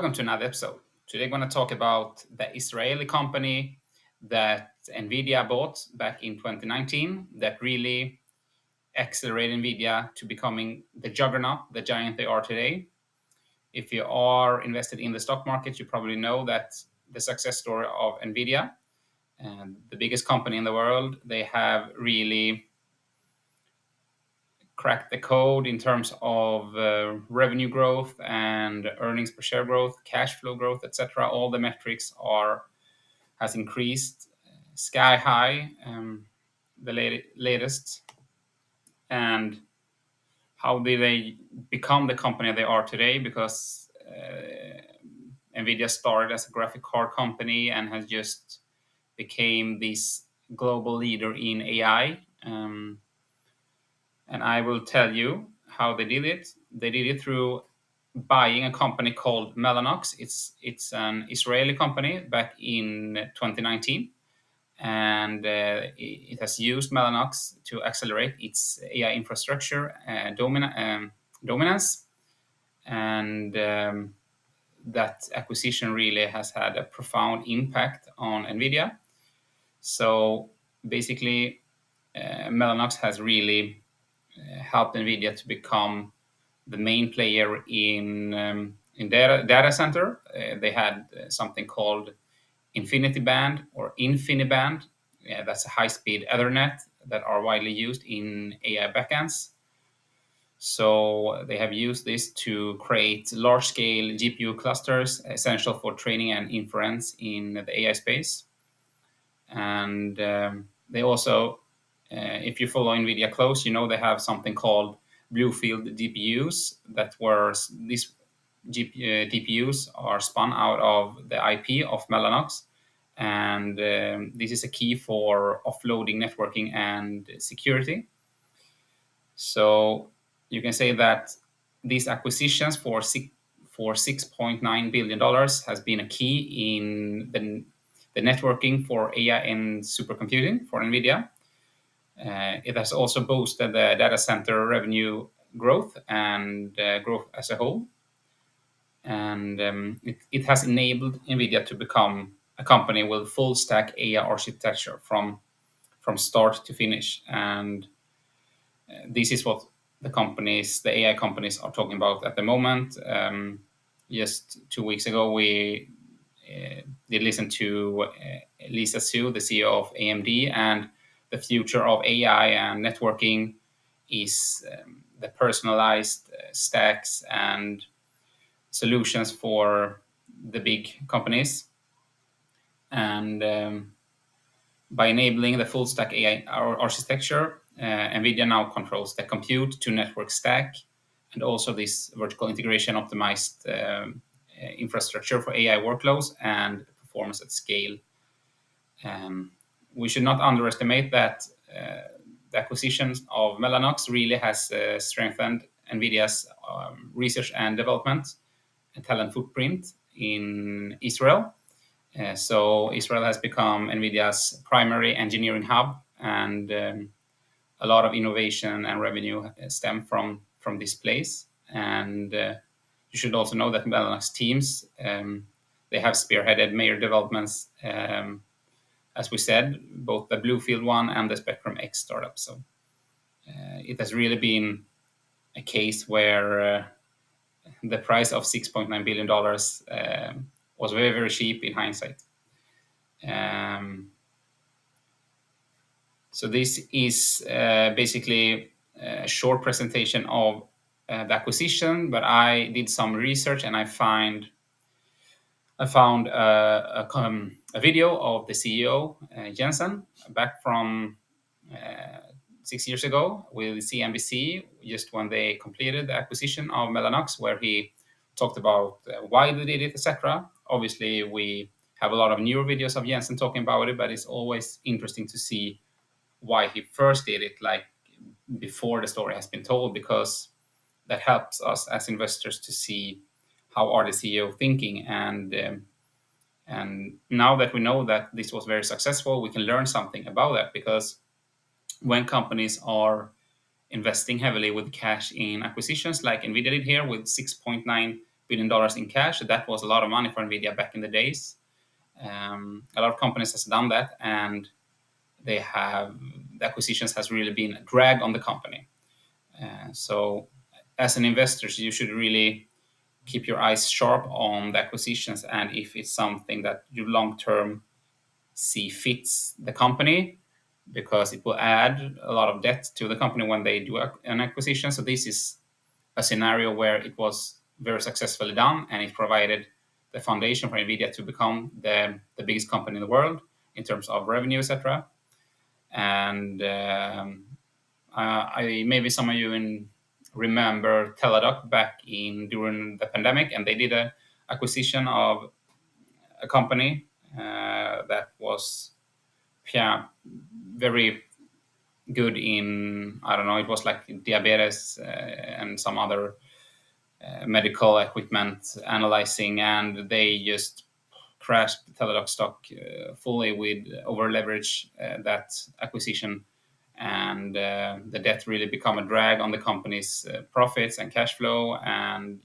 Welcome to another episode. Today, we're going to talk about the Israeli company that Nvidia bought back in 2019 that really accelerated Nvidia to becoming the juggernaut, the giant they are today. If you are invested in the stock market, you probably know that the success story of Nvidia, and the biggest company in the world, they have really cracked the code in terms of revenue growth and earnings per share growth, cash flow growth, etc. All the metrics has increased sky high, the latest. And how did they become the company they are today? Because Nvidia started as a graphic card company and has just became this global leader in AI. And I will tell you how they did it. They did it through buying a company called Melanox. It's an Israeli company back in 2019, and it has used Melanox to accelerate its AI infrastructure dominance, and that acquisition really has had a profound impact on Nvidia. So basically, Melanox has really helped Nvidia to become the main player in data center. They had something called Infinity Band or InfiniBand. Yeah, that's a high-speed Ethernet that are widely used in AI backends. So they have used this to create large-scale GPU clusters essential for training and inference in the AI space. And they also, if you follow NVIDIA close, you know they have something called Bluefield DPUs that were these DPUs are spun out of the IP of Melanox, and this is a key for offloading networking and security. So you can say that these acquisitions for $6.9 billion has been a key in the networking for AI and supercomputing for NVIDIA. It has also boosted the data center revenue growth and growth as a whole. And it has enabled NVIDIA to become a company with full stack AI architecture from start to finish. And this is what the AI companies are talking about at the moment. Just 2 weeks ago, we did listen to Lisa Su, the CEO of AMD, and the future of AI and networking is the personalized stacks and solutions for the big companies. And by enabling the full stack AI architecture, NVIDIA now controls the compute to network stack and also this vertical integration optimized infrastructure for AI workloads and performance at scale. We should not underestimate that the acquisition of Melanox really has strengthened NVIDIA's research and development and talent footprint in Israel. So Israel has become NVIDIA's primary engineering hub, and a lot of innovation and revenue stem from this place. And you should also know that Melanox teams, they have spearheaded major developments, as we said, both the Bluefield one and the Spectrum X startup. So it has really been a case where the price of $6.9 billion was very, very cheap in hindsight. So this is basically a short presentation of the acquisition, but I did some research and I found a video of the CEO, Jensen, back from 6 years ago with CNBC, just when they completed the acquisition of Melanox, where he talked about why they did it, etc. Obviously, we have a lot of newer videos of Jensen talking about it, but it's always interesting to see why he first did it, like before the story has been told, because that helps us as investors to see how are the CEO thinking. And now that we know that this was very successful, we can learn something about that, because when companies are investing heavily with cash in acquisitions like Nvidia did here with $6.9 billion in cash. That was a lot of money for Nvidia back in the days. A lot of companies has done that, and the acquisitions has really been a drag on the company. So as an investor, you should really keep your eyes sharp on the acquisitions, and if it's something that you long-term see fits the company, because it will add a lot of debt to the company when they do an acquisition. So this is a scenario where it was very successfully done, and it provided the foundation for Nvidia to become the biggest company in the world in terms of revenue, etc. And maybe some of you remember Teladoc back during the pandemic, and they did an acquisition of a company that was very good in, I don't know, it was like diabetes and some other medical equipment analyzing, and they just crashed the Teladoc stock fully with over leverage that acquisition, and the debt really become a drag on the company's profits and cash flow, and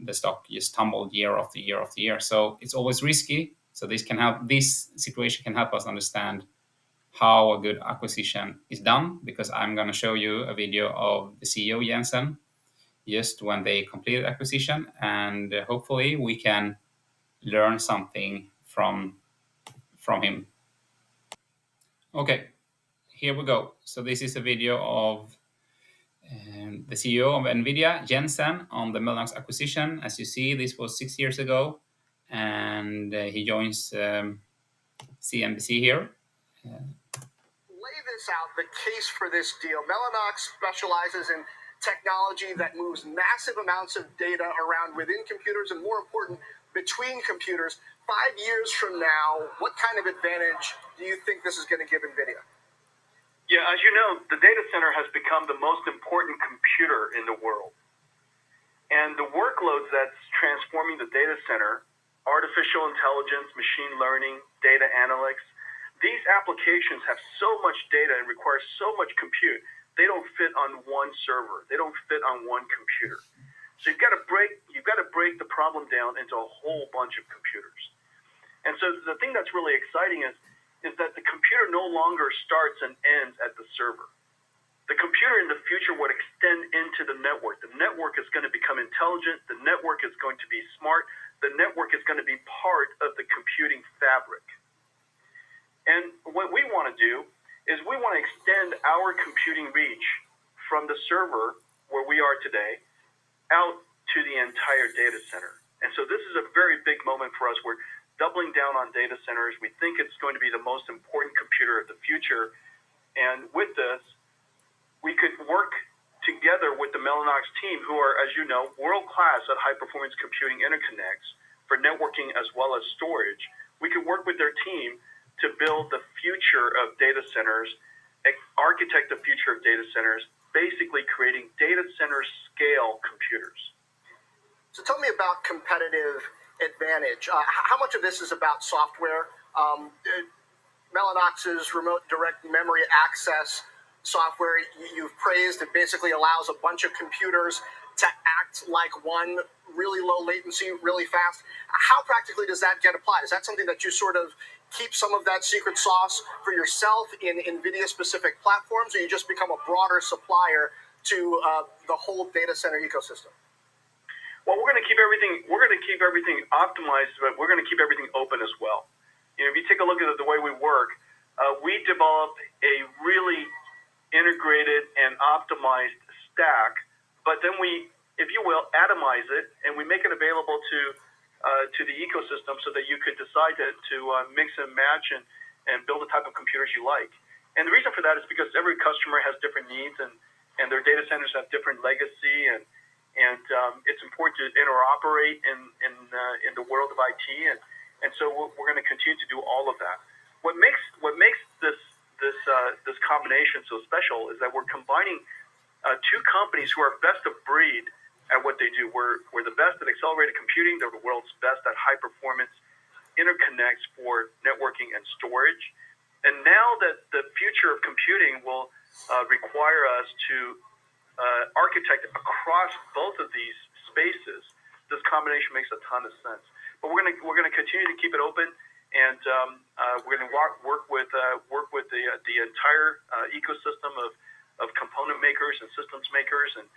the stock just tumbled year after year after year. So it's always risky. So this situation can help us understand how a good acquisition is done, because I'm going to show you a video of the CEO Jensen just when they completed acquisition, and hopefully we can learn something from him. Okay, here we go. So this is a video of the CEO of Nvidia, Jensen, on the Melanox acquisition. As you see, this was 6 years ago, and he joins CNBC here. Lay this out, the case for this deal. Melanox specializes in technology that moves massive amounts of data around within computers, and more important, between computers. 5 years from now, what kind of advantage do you think this is going to give Nvidia? Yeah, as you know, the data center has become the most important computer in the world. And the workloads that's transforming the data center, artificial intelligence, machine learning, data analytics, these applications have so much data and require so much compute, they don't fit on one server. They don't fit on one computer. So you've got to break the problem down into a whole bunch of computers. And so the thing that's really exciting is that the computer no longer starts and ends at the server. The computer in the future would extend into the network. The network is going to become intelligent. The network is going to be smart. The network is going to be part of the computing fabric. And what we want to do is we want to extend our computing reach from the server, where we are today, out to the entire data center. And so this is a very big moment for us. We're doubling down on data centers. We think it's going to be the most important computer of the future. And with this, we could work together with the Melanox team, who are, as you know, world-class at high-performance computing interconnects for networking as well as storage. We could work with their team to build the future of data centers, architect the future of data centers, basically creating data center scale computers. So tell me about competitive advantage. How much of this is about software? Melanox's remote direct memory access software you've praised, it basically allows a bunch of computers to act like one, really low latency, really fast. How practically does that get applied? Is that something that you sort of keep some of that secret sauce for yourself in NVIDIA-specific platforms, or you just become a broader supplier to the whole data center ecosystem? Well, we're going to keep everything optimized, but we're going to keep everything open as well. You know, if you take a look at the way we work, we develop a really integrated and optimized stack, but then we, if you will, atomize it, and we make it available to the ecosystem so that you could decide to mix and match and build the type of computers you like. And the reason for that is because every customer has different needs, and their data centers have different legacy, and it's important to interoperate in the world of IT, and so we're going to continue to do all of that. What makes this combination so special is that we're combining two companies who are best of breed at what they do. We're the best at accelerated computing. They're the world's best at high performance interconnects for networking and storage. And now that the future of computing will require us to architect across both of these spaces, this combination makes a ton of sense. But we're gonna continue to keep it open, and we're gonna work with the entire ecosystem of component makers and systems makers, and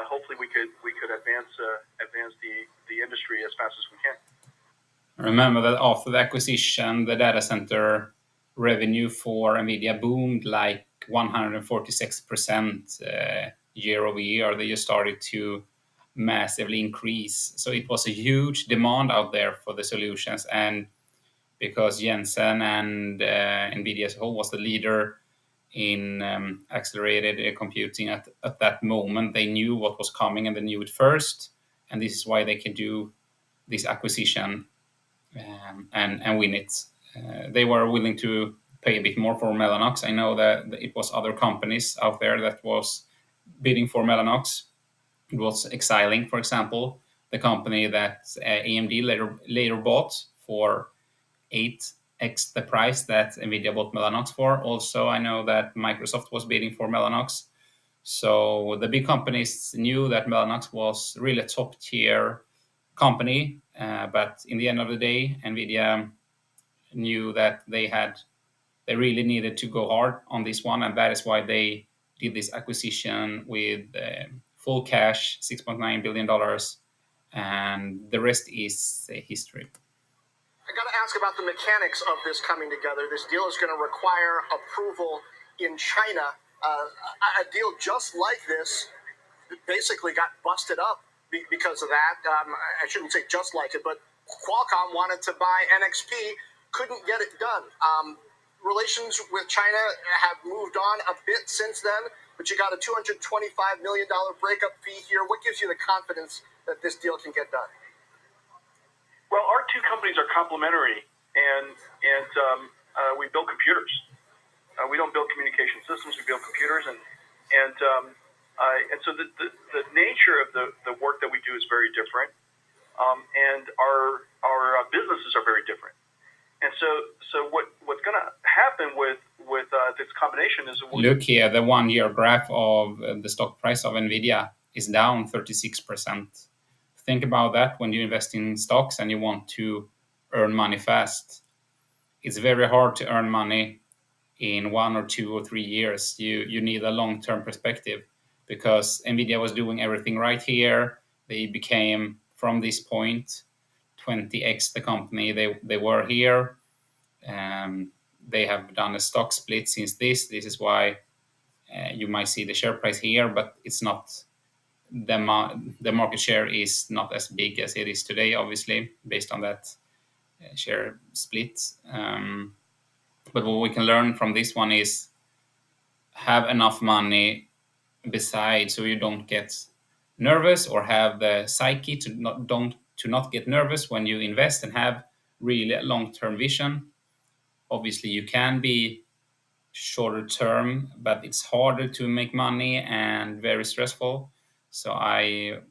hopefully we could advance the industry as fast as we can. Remember that after the acquisition, the data center revenue for Nvidia boomed like 146% year over year. They just started to massively increase. So it was a huge demand out there for the solutions. And because Jensen and Nvidia as a whole was the leader in accelerated computing at that moment, they knew what was coming and they knew it first. And this is why they can do this acquisition and win it. They were willing to pay a bit more for Melanox. I know that it was other companies out there that was bidding for Melanox. It was Xilinx, for example, the company that AMD later bought for 8x the price that Nvidia bought Melanox for. Also, I know that Microsoft was bidding for Melanox. So the big companies knew that Melanox was really a top tier company, but in the end of the day, Nvidia knew that they really needed to go hard on this one, and that is why they did this acquisition with full cash, $6.9 billion, and the rest is history. I got to ask about the mechanics of this coming together. This deal is going to require approval in China. A deal just like this basically got busted up because of that. I shouldn't say just like it, but Qualcomm wanted to buy NXP, couldn't get it done. Relations with China have moved on a bit since then, but you got a $225 million breakup fee here. What gives you the confidence that this deal can get done? Well, our two companies are complementary, and we build computers. We don't build communication systems; we build computers, and so the nature of the work that we do is very different, and our businesses are very different. And so what's going to happen with this combination is look here, the 1 year graph of the stock price of Nvidia is down 36%. Think about that when you invest in stocks and you want to earn money fast. It's very hard to earn money in 1 or 2 or 3 years. You need a long-term perspective, because Nvidia was doing everything right here. They became, from this point, 20x the company they were here. They have done a stock split since this. This is why you might see the share price here, but it's not the market share is not as big as it is today, obviously, based on that share split. But what we can learn from this one is have enough money beside, so you don't get nervous, or have the psyche to not get nervous when you invest, and have really a long-term vision. Obviously, you can be shorter term, but it's harder to make money and very stressful. So I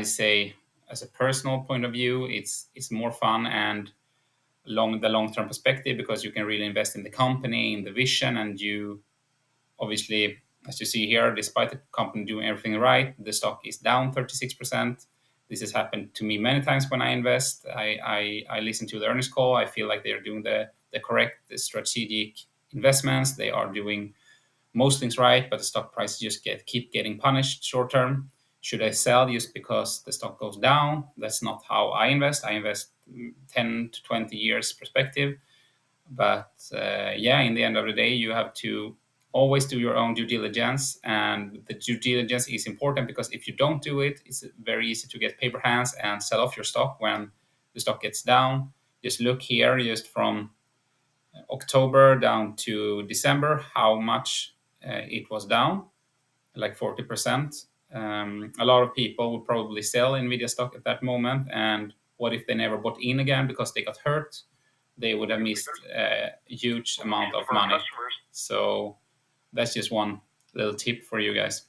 say, as a personal point of view, it's more fun and the long-term perspective, because you can really invest in the company, in the vision, and you obviously, as you see here, despite the company doing everything right, the stock is down 36%. This has happened to me many times when I invest. I listen to the earnings call. I feel like they're doing the correct strategic investments. They are doing most things right, but the stock price just keep getting punished short term. Should I sell just because the stock goes down? That's not how I invest. I invest 10 to 20 years perspective. But in the end of the day, you have to always do your own due diligence. And the due diligence is important, because if you don't do it, it's very easy to get paper hands and sell off your stock when the stock gets down. Just look here, just from October down to December, how much it was down, like 40%. A lot of people would probably sell Nvidia stock at that moment. And what if they never bought in again because they got hurt? They would have missed a huge amount of money. So that's just one little tip for you guys.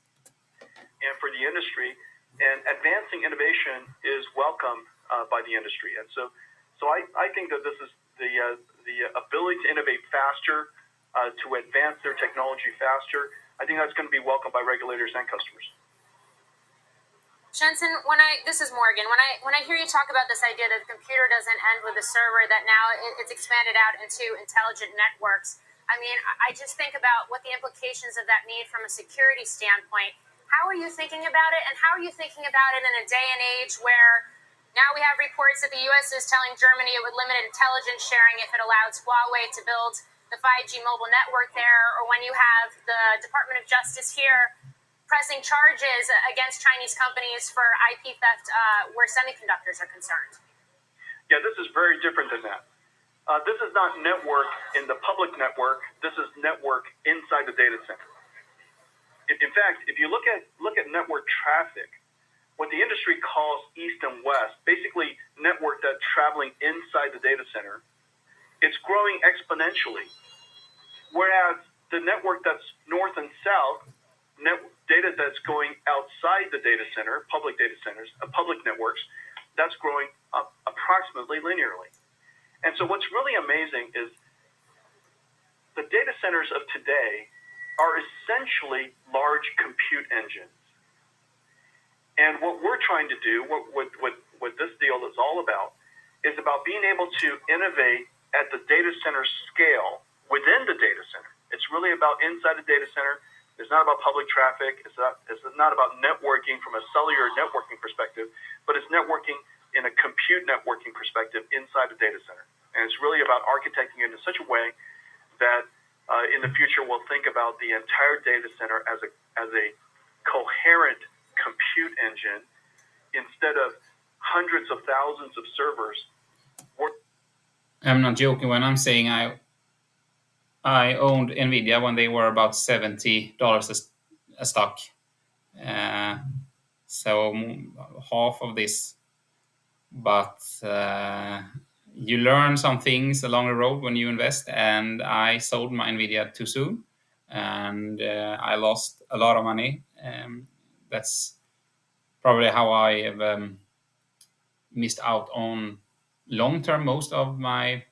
And for the industry, and advancing innovation is welcomed by the industry. And so I think that this is the ability to innovate faster, to advance their technology. technology faster, I think that's going to be welcomed by regulators and customers. Jensen, this is Morgan. When I hear you talk about this idea that the computer doesn't end with a server, that now it's expanded out into intelligent networks, I mean, I just think about what the implications of that mean from a security standpoint. How are you thinking about it, and how are you thinking about it in a day and age where now we have reports that the U.S. is telling Germany it would limit intelligence sharing if it allows Huawei to build the 5G mobile network there, or when you have the Department of Justice here pressing charges against Chinese companies for IP theft where semiconductors are concerned? Yeah, this is very different than that. This is not network in the public network. This is network inside the data center. In fact, if you look at network traffic, what the industry calls east and west, basically network that's traveling inside the data center, it's growing exponentially. Whereas the network that's north and south, data that's going outside the data center, public data centers, public networks, that's growing up approximately linearly. And so what's really amazing is the data centers of today are essentially large compute engines. And what we're trying to do, what this deal is all about, is about being able to innovate at the data center scale within the data center. It's really about inside the data center. It's not about public traffic. It's not about networking from a cellular networking perspective, but it's networking in a compute networking perspective inside the data center. And it's really about architecting it in such a way that in the future we'll think about the entire data center as a coherent compute engine instead of hundreds of thousands of servers. I'm not joking when I'm saying I owned Nvidia when they were about $70 a stock. So half of this. But you learn some things along the road when you invest, and I sold my Nvidia too soon, and I lost a lot of money. That's probably how I have missed out on long-term. Most of my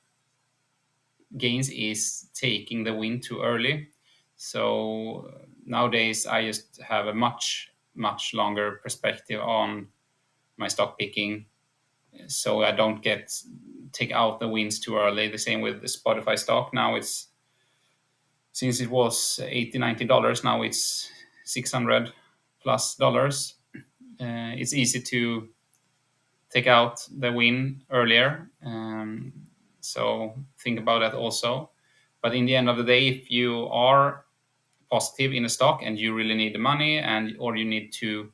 gains is taking the win too early. So nowadays I just have a much longer perspective on my stock picking, so I don't take out the wins too early. The same with the Spotify stock. Now since it was $80-90, now it's $600 plus dollars. It's easy to take out the win earlier. So think about that also. But in the end of the day, if you are positive in a stock and you really need the money, or you need to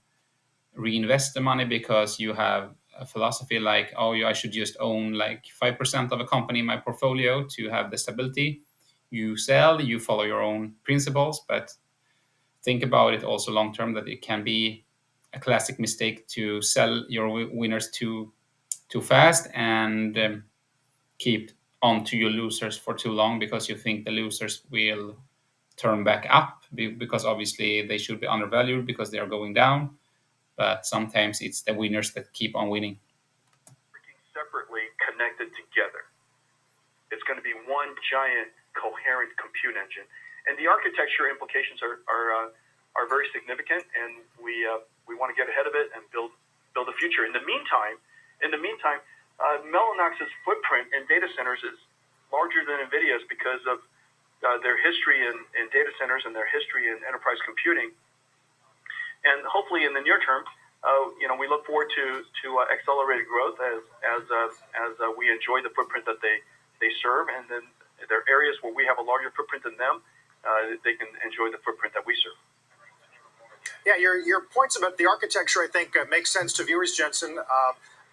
reinvest the money because you have a philosophy like, I should just own like 5% of a company in my portfolio to have the stability. You sell, you follow your own principles, but think about it also long term, that it can be a classic mistake to sell your winners too fast and keep on to your losers for too long because you think the losers will turn back up, because obviously they should be undervalued because they are going down. But sometimes it's the winners that keep on winning. Working separately, connected together. It's going to be one giant coherent compute engine, and the architecture implications are very significant. And we want to get ahead of it and build a future. In the meantime, Melanox's footprint in data centers is larger than Nvidia's because of their history in data centers and their history in enterprise computing. And hopefully in the near term, we look forward to accelerated growth as we enjoy the footprint that they serve, and then there are areas where we have a larger footprint than them. They can enjoy the footprint that we serve. Yeah, your points about the architecture, I think, make sense to viewers, Jensen.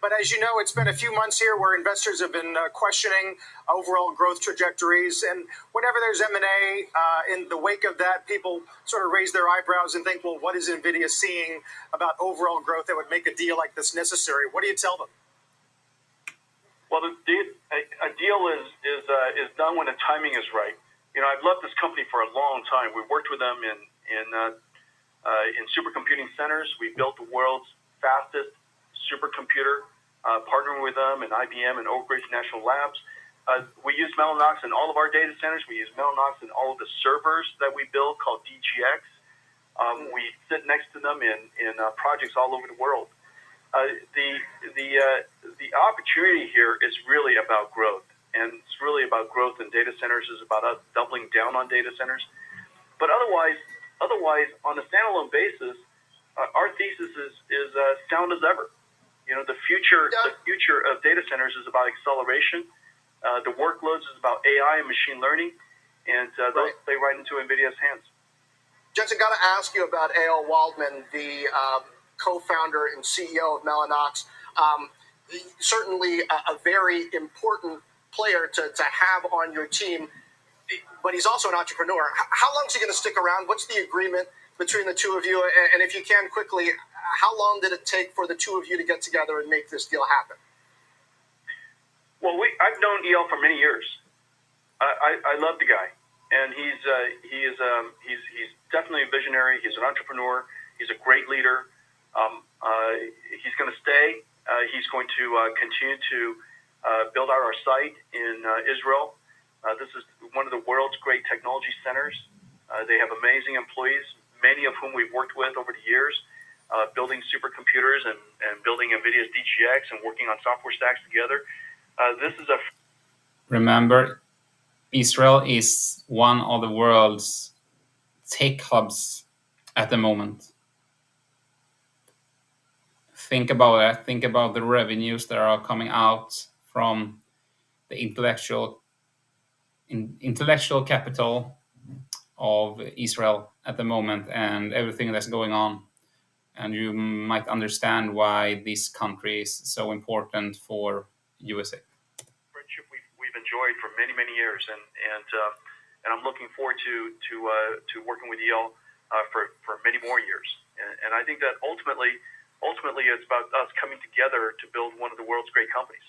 But as you know, it's been a few months here where investors have been questioning overall growth trajectories. And whenever there's M&A, in the wake of that, people sort of raise their eyebrows and think, well, what is Nvidia seeing about overall growth that would make a deal like this necessary? What do you tell them? Well, a deal is done when the timing is right. I've loved this company for a long time. We've worked with them in supercomputing centers. We built the world's fastest supercomputer, partnering with them and IBM and Oak Ridge National Labs. We use Melanox in all of our data centers. We use Melanox in all of the servers that we build called DGX. We sit next to them in projects all over the world. The opportunity here is really about growth, and it's really about growth in data centers. Is about us doubling down on data centers. But otherwise, on a standalone basis, our thesis is sound as ever. The future of data centers is about acceleration. The workloads is about AI and machine learning, and those play right into Nvidia's hands. Jensen, got to ask you about A.L. Waldman, the co-founder and CEO of Melanox. Certainly a very important player to have on your team, but he's also an entrepreneur. How long is he going to stick around? What's the agreement between the two of you? And if you can quickly, how long did it take for the two of you to get together and make this deal happen? Well, I've known E.L. for many years. I love the guy, and he's definitely a visionary. He's an entrepreneur. He's a great leader. He's going to stay. He's going to continue to build out our site in Israel. This is one of the world's great technology centers. They have amazing employees, many of whom we've worked with over the years, building supercomputers and building NVIDIA's DGX and working on software stacks together. This is Remember, Israel is one of the world's tech hubs at the moment. Think about that. Think about the revenues that are coming out from the intellectual capital of Israel at the moment and everything that's going on. And you might understand why this country is so important for USA. Friendship we've enjoyed for many years, and I'm looking forward to working with E.L. for many more years. And I think that ultimately it's about us coming together to build one of the world's great companies.